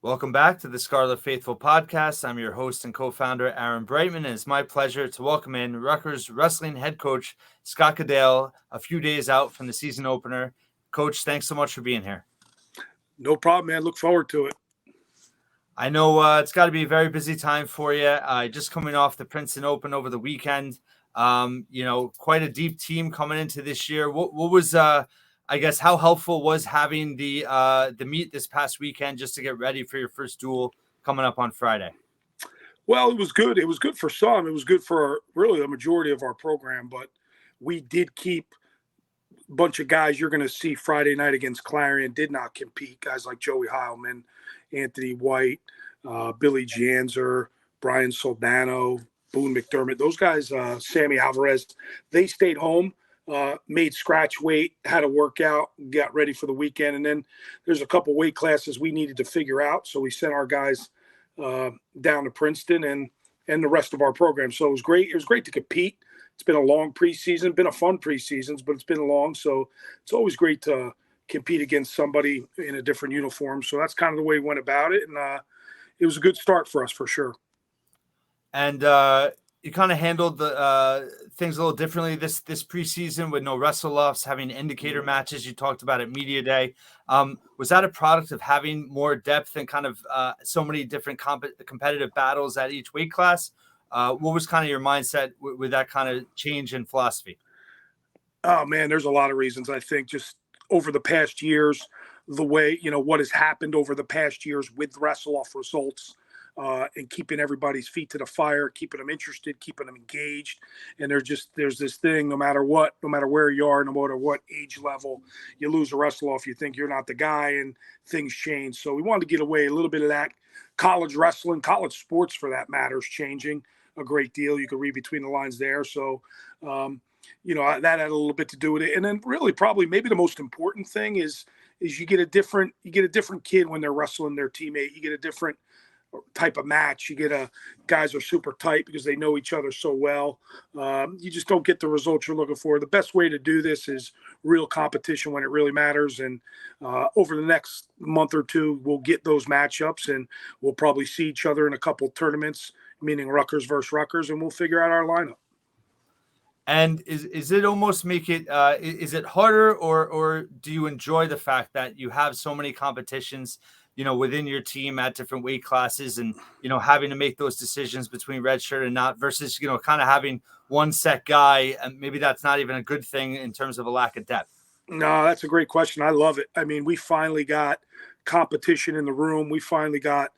Welcome back to the Scarlet Faithful podcast. I'm your host and co-founder, Aaron Breitman, and it's my pleasure to welcome in Rutgers wrestling head coach, Scott Goodale, a few days out from the season opener. Coach, thanks so much for being here. No problem, man. Look forward to it. I know it's got to be a very busy time for you. Just coming off the Princeton Open over the weekend. Quite a deep team coming into this year. What was how helpful was having the meet this past weekend just to get ready for your first duel coming up on Friday? Well, it was good. It was good for some. It was good for really the majority of our program, but we did keep a bunch of guys you're going to see Friday night against Clarion did not compete. Guys like Joey Heilman, Anthony White, Billy Janzer, Brian Soldano, Boone McDermott. Those guys, Sammy Alvarez, they stayed home. Made scratch weight, had a workout, got ready for the weekend. And then there's a couple weight classes we needed to figure out. So we sent our guys down to Princeton and the rest of our program. So it was great. It was great to compete. It's been a long preseason, been a fun preseason, but it's been long. So it's always great to compete against somebody in a different uniform. So that's kind of the way we went about it. And it was a good start for us for sure. And you kind of handled the things a little differently this preseason with no wrestle-offs, having indicator matches. You talked about at Media Day. Was that a product of having more depth and kind of so many different competitive battles at each weight class? What was kind of your mindset with that kind of change in philosophy? Oh, man, there's a lot of reasons. I think just over the past years, the way, what has happened over the past years with wrestle-off results, and keeping everybody's feet to the fire, keeping them interested, keeping them engaged. And there's this thing, no matter where you are, no matter what age level, you lose a wrestle off, you think you're not the guy, and things change. So we wanted to get away a little bit of that. College wrestling, college sports for that matter, is changing a great deal. You can read between the lines there. So, that had a little bit to do with it. And then really probably maybe the most important thing is you get a different kid when they're wrestling their teammate. You get a different type of match. You get guys are super tight because they know each other so well. You just don't get the results you're looking for. The best way to do this is real competition when it really matters. And over the next month or two, we'll get those matchups, and we'll probably see each other in a couple tournaments, meaning Rutgers versus Rutgers, and we'll figure out our lineup. And is it almost make it is it harder or do you enjoy the fact that you have so many competitions, within your team at different weight classes and, having to make those decisions between redshirt and not versus, kind of having one set guy, and maybe that's not even a good thing in terms of a lack of depth? No, that's a great question. I love it. I mean, we finally got competition in the room. We finally got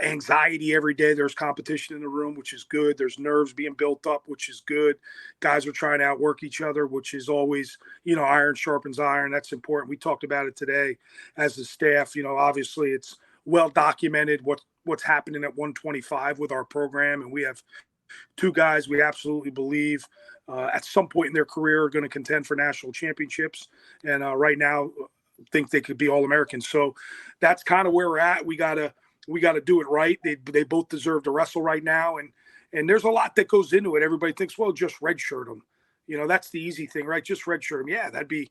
anxiety every day. There's competition in the room, which is good. There's nerves being built up, which is good. Guys are trying to outwork each other, which is always, iron sharpens iron. That's important. We talked about it today as the staff. Obviously it's well documented what's happening at 125 with our program. And we have two guys we absolutely believe at some point in their career are going to contend for national championships. And right now think they could be All-Americans. So that's kind of where we're at. We got to do it right. They both deserve to wrestle right now. And there's a lot that goes into it. Everybody thinks, well, just redshirt them. That's the easy thing, right? Just redshirt them. Yeah, that'd be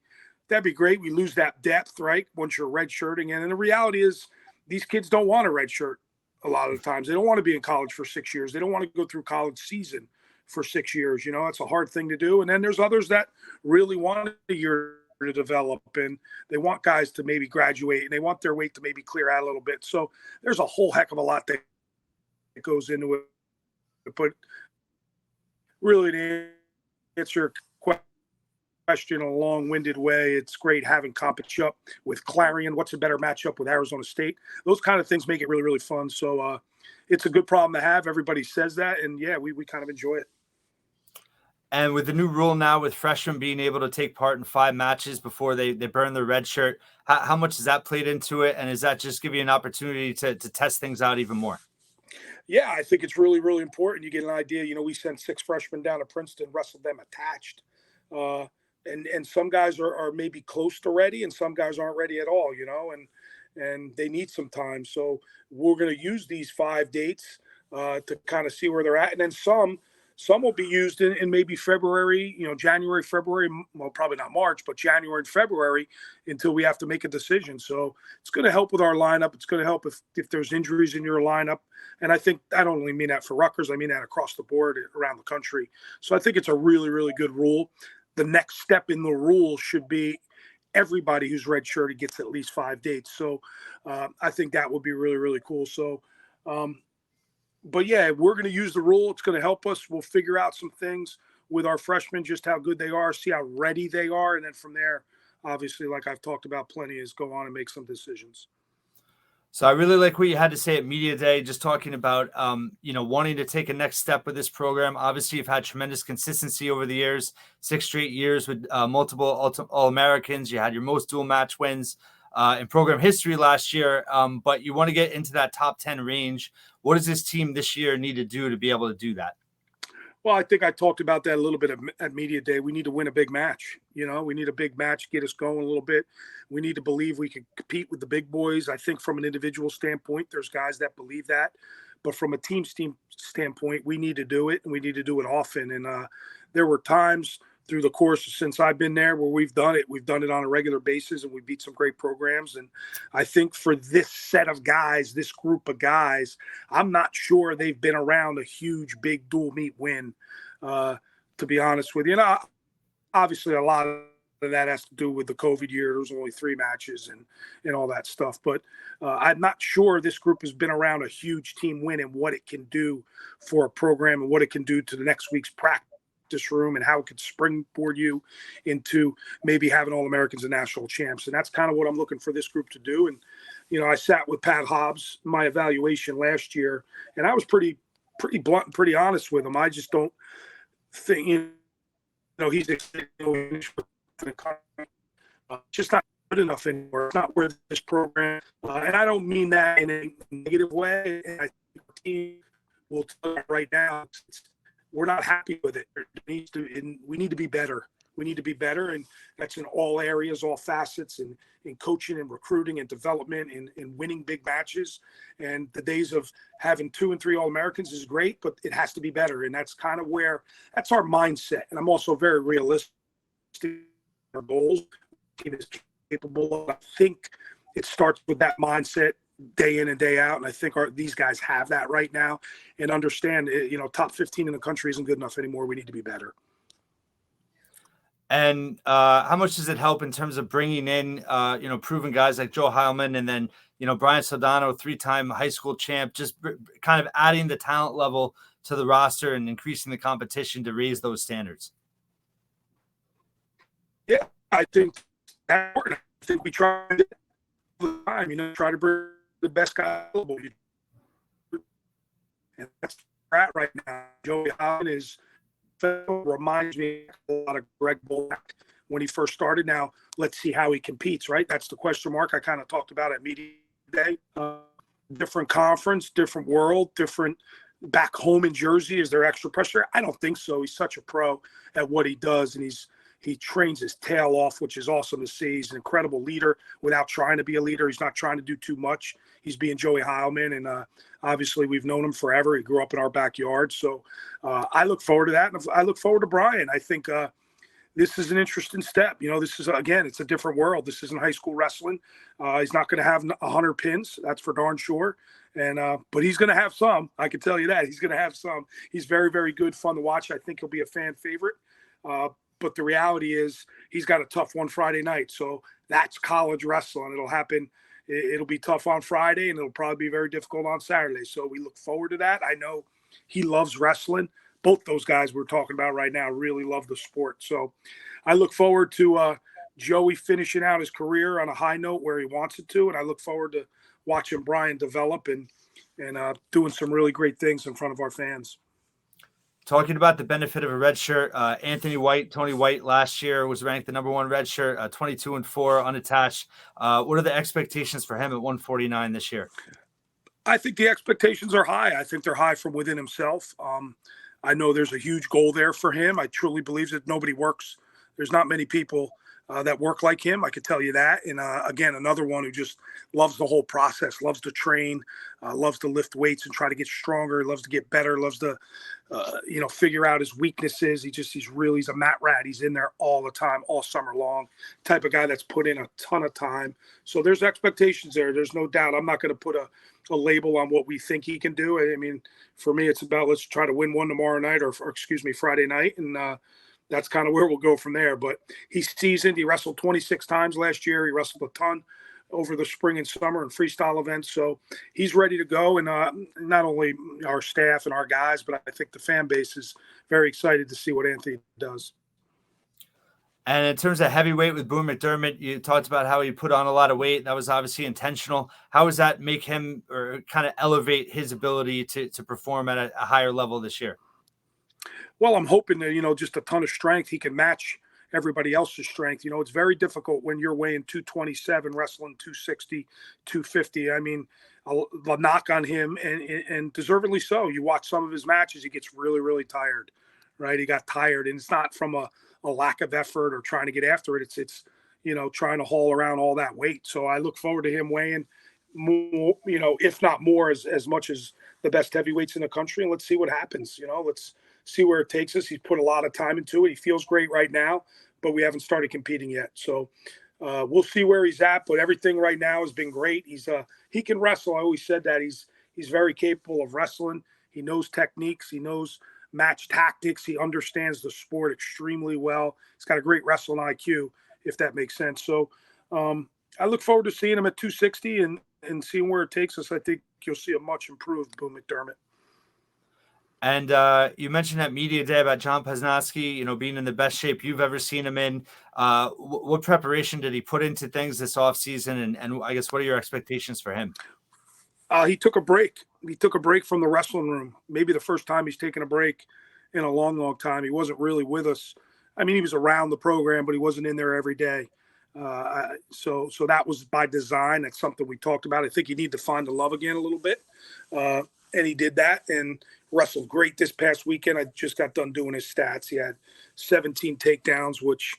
great. We lose that depth, right? Once you're redshirting. And the reality is these kids don't want a redshirt a lot of the times. They don't want to be in college for 6 years. They don't want to go through college season for 6 years. It's a hard thing to do. And then there's others that really want a year to develop, and they want guys to maybe graduate, and they want their weight to maybe clear out a little bit. So there's a whole heck of a lot that goes into it. But really, to answer your question in a long-winded way, it's great having competition up with Clarion. What's a better matchup with Arizona State? Those kind of things make it really, really fun. So it's a good problem to have. Everybody says that, and yeah, we kind of enjoy it. And with the new rule now, with freshmen being able to take part in 5 matches before they burn their red shirt, how much has that played into it? And does that just give you an opportunity to test things out even more? Yeah, I think it's really, really important. You get an idea. We sent 6 freshmen down to Princeton, wrestled them attached. And some guys are maybe close to ready, and some guys aren't ready at all, and they need some time. So we're going to use these 5 dates to kind of see where they're at. And then some Some will be used in maybe February, January, February, well, probably not March, but January and February until we have to make a decision. So it's going to help with our lineup. It's going to help if there's injuries in your lineup. And I think I don't only mean that for Rutgers. I mean that across the board around the country. So I think it's a really, really good rule. The next step in the rule should be everybody who's redshirted gets at least 5 dates. So I think that would be really, really cool. So, but yeah, we're going to use the rule. It's going to help us. We'll figure out some things with our freshmen, just how good they are, see how ready they are. And then from there, obviously, like I've talked about plenty, is go on and make some decisions. So I really like what you had to say at Media Day, just talking about, wanting to take a next step with this program. Obviously, you've had tremendous consistency over the years, 6 straight years with multiple All-Americans. You had your most dual match wins in program history last year, but you want to get into that top 10 range. What does this team this year need to do to be able to do that? Well, I think I talked about that a little bit at Media Day. We need to win a big match. We need a big match, get us going a little bit. We need to believe we can compete with the big boys. I think from an individual standpoint, there's guys that believe that. But from a team standpoint, we need to do it, and we need to do it often. And there were times through the course since I've been there where we've done it. We've done it on a regular basis, and we beat some great programs. And I think for this set of guys, this group of guys, I'm not sure they've been around a huge, big dual meet win, to be honest with you. And obviously a lot of that has to do with the COVID year. There was only 3 matches and all that stuff. But I'm not sure this group has been around a huge team win and what it can do for a program and what it can do to the next week's practice room and how it could springboard you into maybe having All-Americans and national champs. And that's kind of what I'm looking for this group to do. And, I sat with Pat Hobbs, my evaluation last year, and I was pretty blunt and pretty honest with him. I just don't think, he's just not good enough anymore. It's not where this program, and I don't mean that in a negative way. And I think the team will tell you right now, we're not happy with it. We need to be better. We need to be better, and that's in all areas, all facets, and in coaching and recruiting and development and winning big matches. And the days of having 2 and 3 All-Americans is great, but it has to be better. And that's kind of that's our mindset. And I'm also very realistic in our goals. The team is capable of. I think it starts with that mindset day in and day out. And I think these guys have that right now and understand, top 15 in the country isn't good enough anymore. We need to be better. And how much does it help in terms of bringing in, proven guys like Joe Heilman and then, Brian Soldano, 3-time high school champ, just kind of adding the talent level to the roster and increasing the competition to raise those standards? Yeah, I think that's important. I think we try all the time, try to bring the best guy available. And that's where we're at right now. Joey Heilman reminds me a lot of Greg Bolak when he first started. Now, let's see how he competes, right? That's the question mark I kind of talked about at Media Day. Different conference, different world, different back home in Jersey. Is there extra pressure? I don't think so. He's such a pro at what he does, and he trains his tail off, which is awesome to see. He's an incredible leader without trying to be a leader. He's not trying to do too much. He's being Joey Heilman, and obviously we've known him forever. He grew up in our backyard. So I look forward to that, and I look forward to Brian. I think this is an interesting step. This is, again, it's a different world. This isn't high school wrestling. He's not going to have 100 pins. That's for darn sure. And but he's going to have some. I can tell you that. He's going to have some. He's very, very good, fun to watch. I think he'll be a fan favorite. But the reality is he's got a tough one Friday night. So that's college wrestling. It'll happen. It'll be tough on Friday, and it'll probably be very difficult on Saturday. So we look forward to that. I know he loves wrestling. Both those guys we're talking about right now really love the sport. So I look forward to Joey finishing out his career on a high note where he wants it to. And I look forward to watching Brian develop and doing some really great things in front of our fans. Talking about the benefit of a red shirt, Tony White last year was ranked the number 1 red shirt, 22-4 unattached. What are the expectations for him at 149 this year? I think the expectations are high. I think they're high from within himself. I know there's a huge goal there for him. I truly believe that nobody works. There's not many people that work like him. I could tell you that. And again, another one who just loves the whole process, loves to train, loves to lift weights and try to get stronger, loves to get better, loves to, figure out his weaknesses. He's a mat rat. He's in there all the time, all summer long, type of guy that's put in a ton of time. So there's expectations there. There's no doubt. I'm not going to put a label on what we think he can do. I mean, for me, it's about let's try to win one tomorrow night or Friday night. And that's kind of where we'll go from there. But he's seasoned. He wrestled 26 times last year. He wrestled a ton over the spring and summer and freestyle events. So he's ready to go. And not only our staff and our guys, but I think the fan base is very excited to see what Anthony does. And in terms of heavyweight with Boone McDermott, you talked about how he put on a lot of weight. That was obviously intentional. How does that make him or kind of elevate his ability to perform at a higher level this year? Well, I'm hoping that, just a ton of strength. He can match everybody else's strength. It's very difficult when you're weighing 227, wrestling 260, 250. I mean, the knock on him, and deservedly so. You watch some of his matches, he gets really, really tired, right? He got tired, and it's not from a lack of effort or trying to get after it. It's trying to haul around all that weight. So I look forward to him weighing more, if not more, as much as the best heavyweights in the country. And let's see what happens. Let's see where it takes us. He's put a lot of time into it. He feels great right now, but we haven't started competing yet. So we'll see where he's at. But everything right now has been great. He can wrestle. I always said that he's very capable of wrestling. He knows techniques. He knows match tactics. He understands the sport extremely well. He's got a great wrestling IQ, if that makes sense. So I look forward to seeing him at 260 and seeing where it takes us. I think you'll see a much improved Boone McDermott. And you mentioned at media day about John Posnanski, being in the best shape you've ever seen him in. What preparation did he put into things this offseason? And I guess, what are your expectations for him? He took a break. He took a break from the wrestling room. Maybe the first time he's taken a break in a long, long time. He wasn't really with us. I mean, he was around the program, but he wasn't in there every day. So that was by design. That's something we talked about. I think you need to find the love again a little bit. And he did that and wrestled great this past weekend. I just got done doing his stats. He had 17 takedowns, which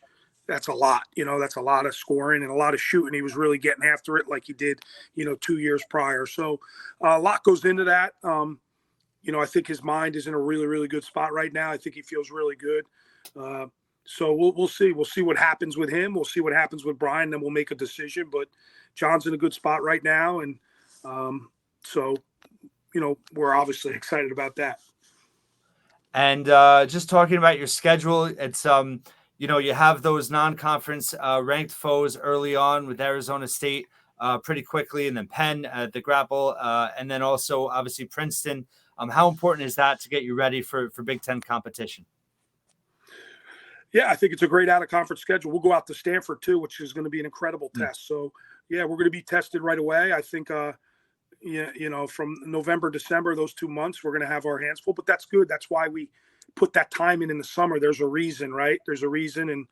that's a lot. That's a lot of scoring and a lot of shooting. He was really getting after it like he did, 2 years prior. So a lot goes into that. I think his mind is in a really, really good spot right now. I think he feels really good. So we'll see. We'll see what happens with him. We'll see what happens with Brian. Then we'll make a decision. But John's in a good spot right now. And so we're obviously excited about that. And just talking about your schedule, it's, you have those non-conference ranked foes early on with Arizona State pretty quickly, and then Penn at the grapple, and then also obviously Princeton. How important is that to get you ready for Big Ten competition? Yeah, I think it's a great out-of-conference schedule. We'll go out to Stanford, too, which is going to be an incredible test. So, yeah, we're going to be tested right away. I think, from November, December, those 2 months, we're going to have our hands full. But that's good. That's why we put that time in the summer. There's a reason, right? There's a reason, and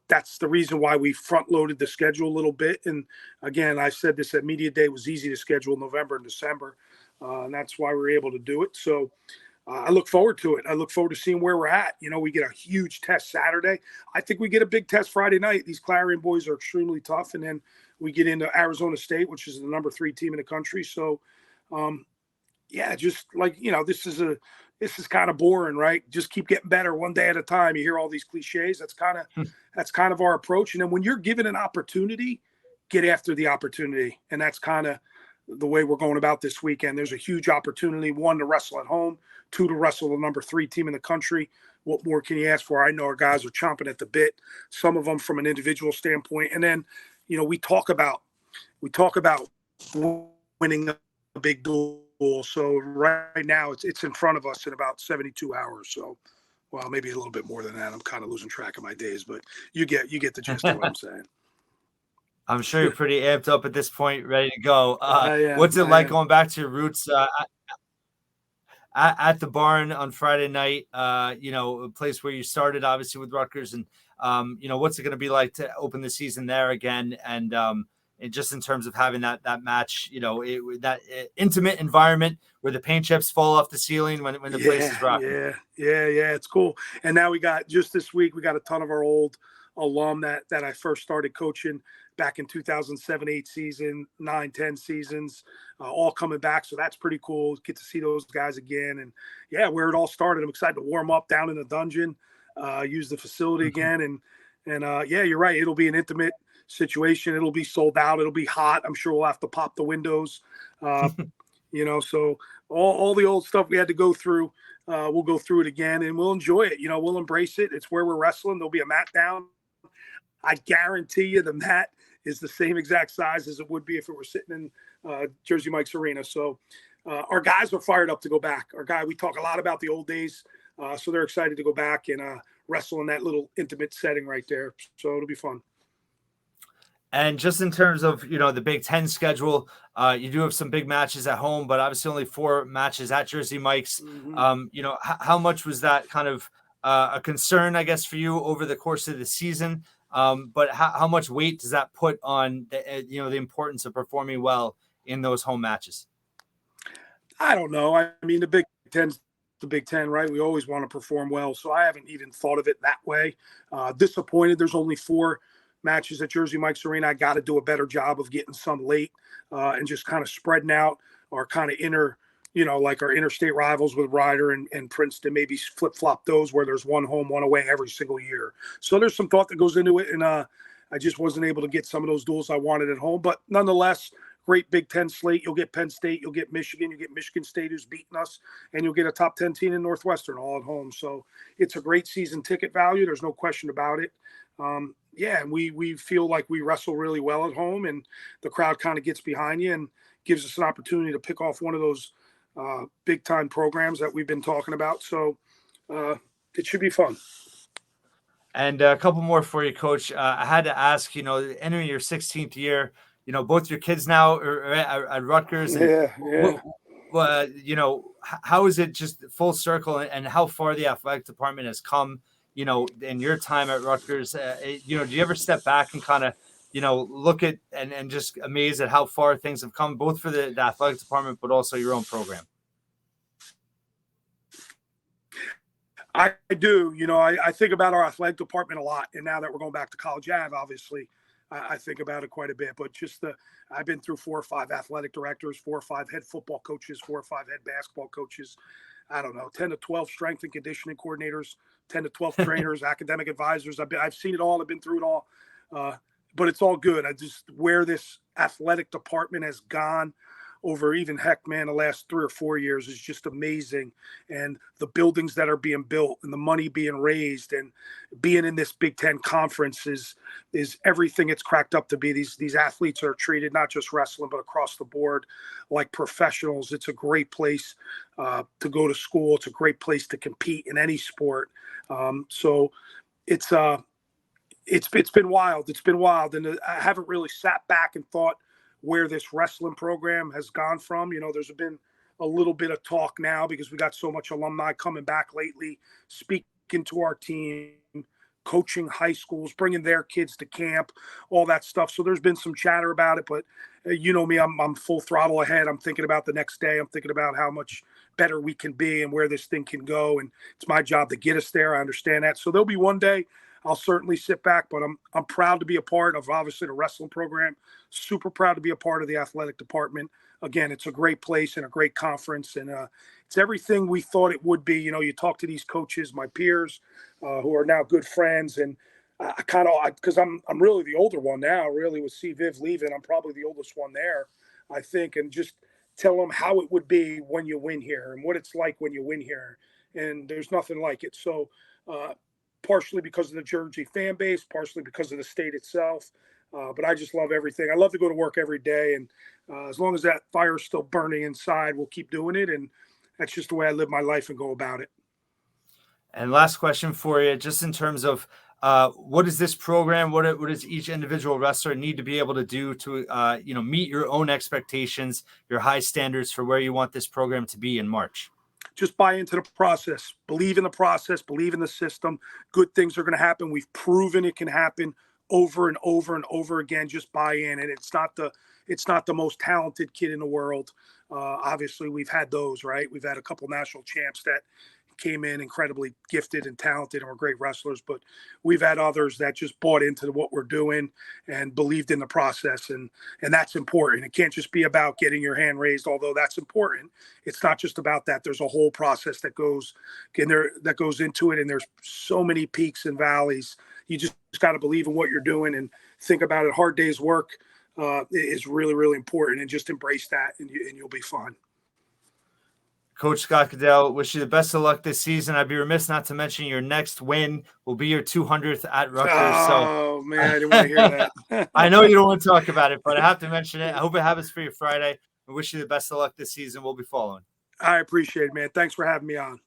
that's the reason why we front-loaded the schedule a little bit. And, again, I said this at Media Day, it was easy to schedule November and December, and that's why we were able to do it. So, I look forward to it. I look forward to seeing where we're at. We get a huge test Saturday. I think we get a big test Friday night. These Clarion boys are extremely tough. And then we get into Arizona State, which is the number 3 team in the country. So, just like, this is kind of boring, right? Just keep getting better one day at a time. You hear all these cliches. That's kind of our approach. And then when you're given an opportunity, get after the opportunity. And that's kind of the way we're going about this weekend. There's a huge opportunity, 1, to wrestle at home, 2, to wrestle the number 3 team in the country. What more can you ask for? I know our guys are chomping at the bit, some of them from an individual standpoint. And then, we talk about winning a big duel. So right now it's in front of us in about 72 hours. So, well, maybe a little bit more than that. I'm kind of losing track of my days, but you get the gist of what I'm saying. I'm sure you're pretty amped up at this point, ready to go. What's it like going back to your roots at the barn on Friday night? A place where you started, obviously, with Rutgers, and what's it going to be like to open the season there again? And just in terms of having that match, that intimate environment where the paint chips fall off the ceiling when the place is rocking. Yeah, it's cool. And now we got, just this week, we got a ton of our old alum that I first started coaching back in 2007, 8 season, 9, 10 seasons, all coming back. So that's pretty cool. Get to see those guys again. And yeah, where it all started, I'm excited to warm up down in the dungeon, use the facility again. And yeah, you're right. It'll be an intimate situation. It'll be sold out. It'll be hot. I'm sure we'll have to pop the windows. So all the old stuff we had to go through, we'll go through it again, and we'll enjoy it. We'll embrace it. It's where we're wrestling. There'll be a mat down. I guarantee you the mat is the same exact size as it would be if it were sitting in Jersey Mike's arena. So our guys are fired up to go back. We talk a lot about the old days, so they're excited to go back and wrestle in that little intimate setting right there. So it'll be fun. And just in terms of, the Big Ten schedule, you do have some big matches at home, but obviously only 4 matches at Jersey Mike's. Mm-hmm. How much was that kind of a concern, I guess, for you over the course of the season? But how much weight does that put on the importance of performing well in those home matches? I don't know. I mean, the Big Ten, right? We always want to perform well. So I haven't even thought of it that way. Disappointed there's only 4 matches at Jersey Mike's Arena. I got to do a better job of getting some late and just kind of spreading out our kind of like our interstate rivals with Ryder and Princeton, maybe flip-flop those where there's one home, one away every single year. So there's some thought that goes into it, and I just wasn't able to get some of those duels I wanted at home. But nonetheless, great Big Ten slate. You'll get Penn State, you'll get Michigan, you'll get Michigan State who's beaten us, and you'll get a top 10 team in Northwestern all at home. So it's a great season ticket value. There's no question about it. And we feel like we wrestle really well at home, and the crowd kind of gets behind you and gives us an opportunity to pick off one of those big time programs that we've been talking about. So it should be fun. And a couple more for you, Coach. I had to ask, entering your 16th year, both your kids now are at Rutgers. And how is it just full circle, and how far the athletic department has come, in your time at Rutgers? Do you ever step back and kind of, look at and just amazed at how far things have come, both for the athletic department, but also your own program? I do. I think about our athletic department a lot. And now that we're going back to College Ave, obviously, I think about it quite a bit. But I've been through 4 or 5 athletic directors, 4 or 5 head football coaches, 4 or 5 head basketball coaches. I don't know, 10 to 12 strength and conditioning coordinators, 10 to 12 trainers, academic advisors. I've seen it all. I've been through it all. But it's all good. Where this athletic department has gone over the last 3 or 4 years is just amazing. And the buildings that are being built and the money being raised and being in this Big Ten conference is everything it's cracked up to be. These athletes are treated, not just wrestling, but across the board, like professionals. It's a great place to go to school. It's a great place to compete in any sport. So it's been wild. It's been wild. And I haven't really sat back and thought where this wrestling program has gone from. There's been a little bit of talk now because we got so much alumni coming back lately, speaking to our team, coaching high schools, bringing their kids to camp, all that stuff. So there's been some chatter about it, but me, I'm full throttle ahead. I'm thinking about the next day. I'm thinking about how much better we can be and where this thing can go. And it's my job to get us there. I understand that. So there'll be one day I'll certainly sit back, but I'm proud to be a part of, obviously, the wrestling program. Super proud to be a part of the athletic department. Again, it's a great place and a great conference, and it's everything we thought it would be. You talk to these coaches, my peers, who are now good friends, and because I'm really the older one now, really, with C. Viv leaving, I'm probably the oldest one there, I think, and just tell them how it would be when you win here and what it's like when you win here, and there's nothing like it. So, partially because of the Jersey fan base, partially because of the state itself. But I just love everything. I love to go to work every day. And as long as that fire is still burning inside, we'll keep doing it. And that's just the way I live my life and go about it. And last question for you, just in terms of what is this program? What does each individual wrestler need to be able to do to, meet your own expectations, your high standards for where you want this program to be in March? Just buy into the process, believe in the process, believe in the system. Good things are going to happen. We've proven it can happen over and over and over again. Just buy in. And it's not the most talented kid in the world. Obviously we've had those, right? We've had a couple national champs that, came in incredibly gifted and talented and were great wrestlers, but we've had others that just bought into what we're doing and believed in the process. And that's important. It can't just be about getting your hand raised, although that's important. It's not just about that. There's a whole process that goes in there, that goes into it. And there's so many peaks and valleys. You just got to believe in what you're doing and think about it. Hard day's work is really, really important, and just embrace that, and you'll be fine. Coach Scott Goodale, wish you the best of luck this season. I'd be remiss not to mention your next win will be your 200th at Rutgers. Oh, man, I didn't want to hear that. I know you don't want to talk about it, but I have to mention it. I hope it happens for you Friday. I wish you the best of luck this season. We'll be following. I appreciate it, man. Thanks for having me on.